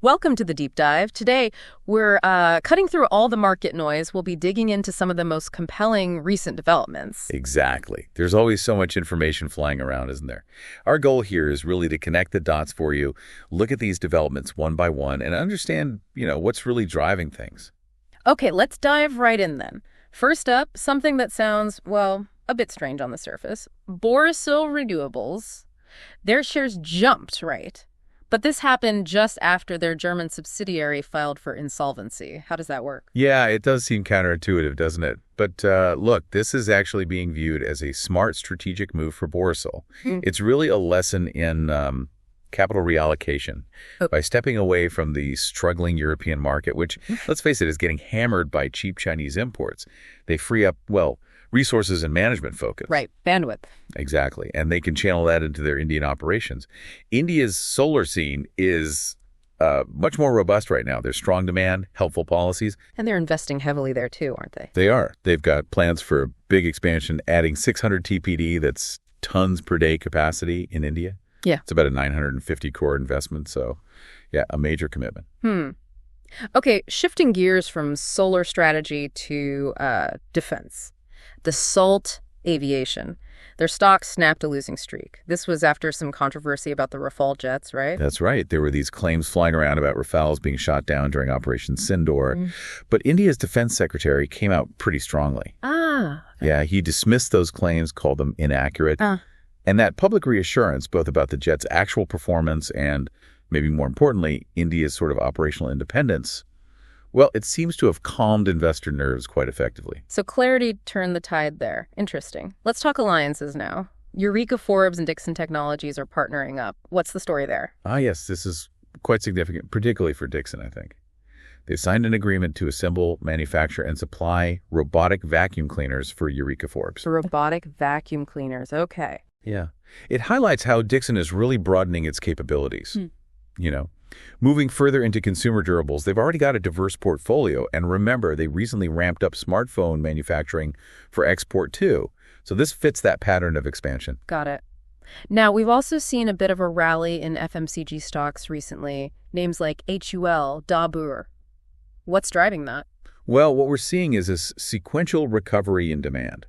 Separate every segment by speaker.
Speaker 1: Welcome to the deep dive. Today, we're cutting through all the market noise. We'll be digging into some of the most compelling recent developments.
Speaker 2: Exactly. There's always so much information flying around, isn't there? Our goal here is really to connect the dots for you, look at these developments one by one, and understand, what's really driving things.
Speaker 1: Okay, let's dive right in then. First up, something that sounds, well, a bit strange on the surface. Borosil Renewables. Their shares jumped, right? But this happened just after their German subsidiary filed for insolvency. How does that work?
Speaker 2: Yeah, it does seem counterintuitive, doesn't it? But look, this is actually being viewed as a smart strategic move for Borosil. It's really a lesson in capital reallocation. By stepping away from the struggling European market, which, let's face it, is getting hammered by cheap Chinese imports, they free up, resources and management focus.
Speaker 1: Right, bandwidth.
Speaker 2: Exactly, and they can channel that into their Indian operations. India's solar scene is much more robust right now. There's strong demand, helpful policies.
Speaker 1: And they're investing heavily there too, aren't they?
Speaker 2: They are. They've got plans for a big expansion, adding 600 TPD, that's tons per day capacity in India.
Speaker 1: Yeah.
Speaker 2: It's about a 950 crore investment, so yeah, a major commitment.
Speaker 1: Okay, shifting gears from solar strategy to defense. Dassault Aviation. Their stock snapped a losing streak. This was after some controversy about the Rafale jets, right?
Speaker 2: That's right. There were these claims flying around about Rafales being shot down during Operation Sindoor. But India's defense secretary came out pretty strongly. Yeah, he dismissed those claims, called them inaccurate. And that public reassurance, both about the jet's actual performance and, maybe more importantly, India's sort of operational independence, well, it seems to have calmed investor nerves quite effectively.
Speaker 1: So clarity turned the tide there. Interesting. Let's talk alliances now. Eureka, Forbes, and Dixon Technologies are partnering up. What's the story there?
Speaker 2: Yes, this is quite significant, particularly for Dixon, I think. They've signed an agreement to assemble, manufacture, and supply robotic vacuum cleaners for Eureka Forbes.
Speaker 1: The robotic vacuum cleaners. Okay.
Speaker 2: Yeah. It highlights how Dixon is really broadening its capabilities. Moving further into consumer durables, they've already got a diverse portfolio. And remember, they recently ramped up smartphone manufacturing for export too. So this fits that pattern of expansion.
Speaker 1: Got it. Now, we've also seen a bit of a rally in FMCG stocks recently. Names like HUL, Dabur. What's driving that?
Speaker 2: Well, what we're seeing is a sequential recovery in demand.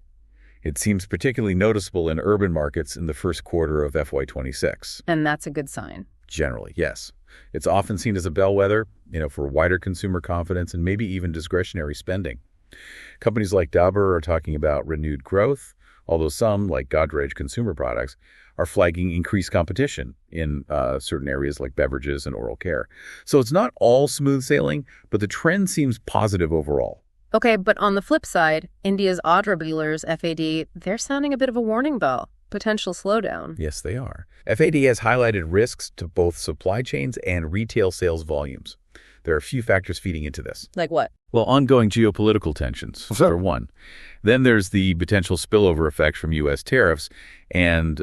Speaker 2: It seems particularly noticeable in urban markets in the first quarter of FY26.
Speaker 1: And that's a good sign.
Speaker 2: Generally, yes. It's often seen as a bellwether, for wider consumer confidence and maybe even discretionary spending. Companies like Dabur are talking about renewed growth, although some, like Godrej Consumer Products, are flagging increased competition in certain areas like beverages and oral care. So it's not all smooth sailing, but the trend seems positive overall.
Speaker 1: Okay, but on the flip side, India's auto dealers, FAD, they're sounding a bit of a warning bell. Potential slowdown.
Speaker 2: Yes, they are. FAD has highlighted risks to both supply chains and retail sales volumes. There are a few factors feeding into this.
Speaker 1: Like what?
Speaker 2: Well, ongoing geopolitical tensions, for one. Then there's the potential spillover effect from U.S. tariffs and,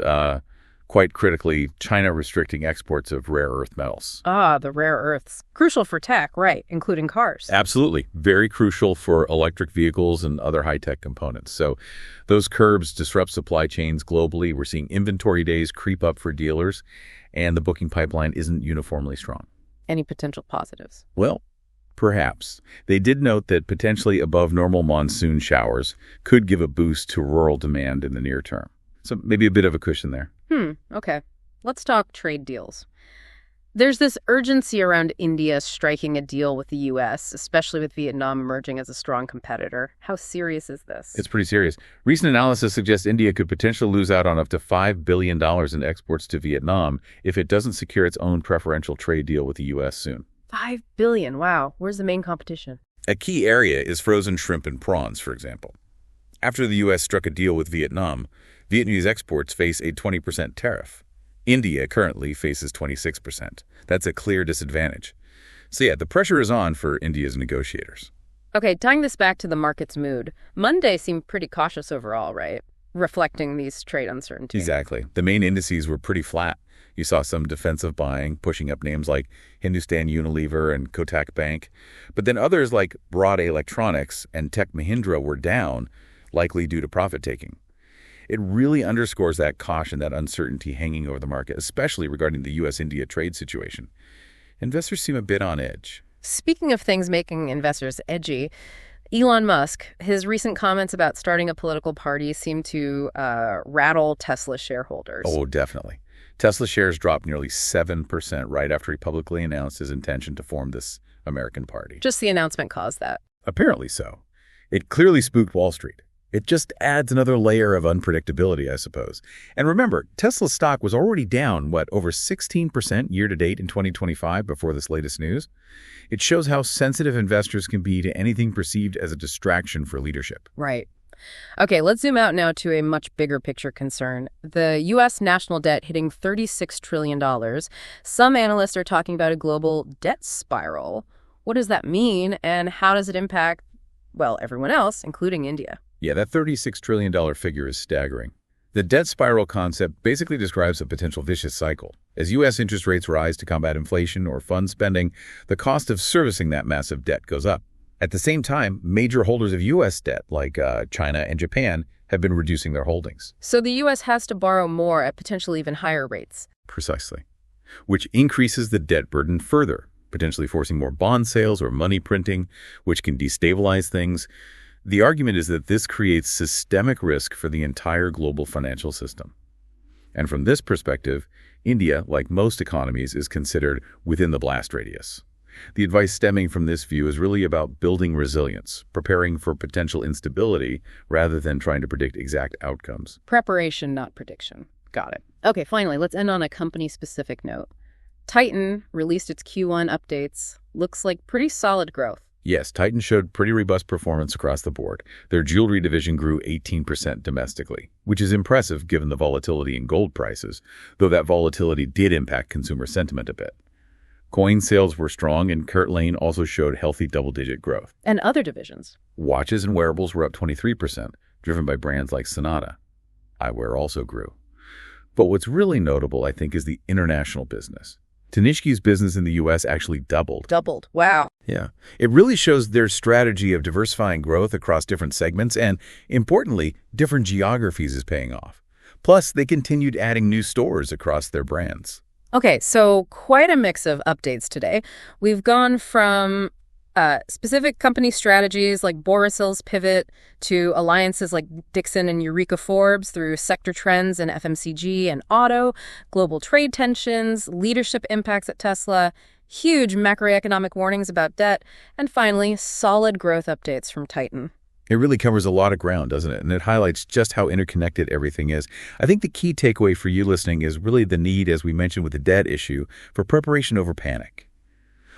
Speaker 2: quite critically, China restricting exports of rare earth metals.
Speaker 1: The rare earths. Crucial for tech, right, including cars.
Speaker 2: Absolutely. Very crucial for electric vehicles and other high-tech components. So those curbs disrupt supply chains globally. We're seeing inventory days creep up for dealers, and the booking pipeline isn't uniformly strong.
Speaker 1: Any potential positives?
Speaker 2: Well, perhaps. They did note that potentially above normal monsoon showers could give a boost to rural demand in the near term. So maybe a bit of a cushion there.
Speaker 1: Okay. Let's talk trade deals. There's this urgency around India striking a deal with the U.S., especially with Vietnam emerging as a strong competitor. How serious is this?
Speaker 2: It's pretty serious. Recent analysis suggests India could potentially lose out on up to $5 billion in exports to Vietnam if it doesn't secure its own preferential trade deal with the U.S. soon.
Speaker 1: $5 billion. Wow. Where's the main competition?
Speaker 2: A key area is frozen shrimp and prawns, for example. After the U.S. struck a deal with Vietnam, Vietnamese exports face a 20% tariff. India currently faces 26%. That's a clear disadvantage. So yeah, the pressure is on for India's negotiators.
Speaker 1: Okay, tying this back to the market's mood, Monday seemed pretty cautious overall, right? Reflecting these trade uncertainties.
Speaker 2: Exactly. The main indices were pretty flat. You saw some defensive buying, pushing up names like Hindustan Unilever and Kotak Bank. But then others like Broad Electronics and Tech Mahindra were down, likely due to profit-taking. It really underscores that caution, that uncertainty hanging over the market, especially regarding the U.S.-India trade situation. Investors seem a bit on edge.
Speaker 1: Speaking of things making investors edgy, Elon Musk, his recent comments about starting a political party seem to rattle Tesla shareholders.
Speaker 2: Oh, definitely. Tesla shares dropped nearly 7% right after he publicly announced his intention to form this American party.
Speaker 1: Just the announcement caused that.
Speaker 2: Apparently so. It clearly spooked Wall Street. It just adds another layer of unpredictability, I suppose. And remember, Tesla's stock was already down, over 16% year-to-date in 2025 before this latest news? It shows how sensitive investors can be to anything perceived as a distraction for leadership.
Speaker 1: Right. Okay, let's zoom out now to a much bigger picture concern. The U.S. national debt hitting $36 trillion. Some analysts are talking about a global debt spiral. What does that mean, and how does it impact, well, everyone else, including India?
Speaker 2: Yeah, that $36 trillion figure is staggering. The debt spiral concept basically describes a potential vicious cycle. As U.S. interest rates rise to combat inflation or fund spending, the cost of servicing that massive debt goes up. At the same time, major holders of U.S. debt, like China and Japan, have been reducing their holdings.
Speaker 1: So the U.S. has to borrow more at potentially even higher rates.
Speaker 2: Precisely. Which increases the debt burden further, potentially forcing more bond sales or money printing, which can destabilize things. The argument is that this creates systemic risk for the entire global financial system. And from this perspective, India, like most economies, is considered within the blast radius. The advice stemming from this view is really about building resilience, preparing for potential instability rather than trying to predict exact outcomes.
Speaker 1: Preparation, not prediction. Got it. Okay, finally, let's end on a company-specific note. Titan released its Q1 updates. Looks like pretty solid growth.
Speaker 2: Yes, Titan showed pretty robust performance across the board. Their jewelry division grew 18% domestically, which is impressive given the volatility in gold prices, though that volatility did impact consumer sentiment a bit. Coin sales were strong, and Kurt Lane also showed healthy double-digit growth.
Speaker 1: And other divisions?
Speaker 2: Watches and wearables were up 23%, driven by brands like Sonata. Eyewear also grew. But what's really notable, I think, is the international business. Tanishqi's business in the U.S. actually doubled.
Speaker 1: Doubled. Wow.
Speaker 2: Yeah. It really shows their strategy of diversifying growth across different segments and, importantly, different geographies is paying off. Plus, they continued adding new stores across their brands.
Speaker 1: Okay, so quite a mix of updates today. We've gone from specific company strategies like Borosil's pivot to alliances like Dixon and Eureka Forbes, through sector trends in FMCG and auto, global trade tensions, leadership impacts at Tesla, huge macroeconomic warnings about debt, and finally, solid growth updates from Titan.
Speaker 2: It really covers a lot of ground, doesn't it? And it highlights just how interconnected everything is. I think the key takeaway for you listening is really the need, as we mentioned with the debt issue, for preparation over panic.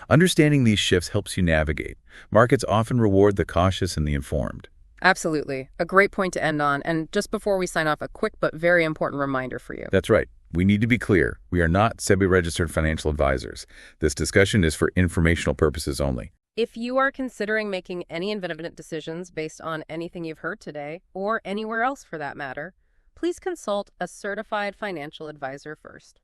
Speaker 2: Understanding these shifts helps you navigate. Markets often reward the cautious and the informed.
Speaker 1: Absolutely. A great point to end on. And just before we sign off, a quick but very important reminder for you.
Speaker 2: That's right. We need to be clear. We are not SEBI-registered financial advisors. This discussion is for informational purposes only.
Speaker 1: If you are considering making any investment decisions based on anything you've heard today, or anywhere else for that matter, please consult a certified financial advisor first.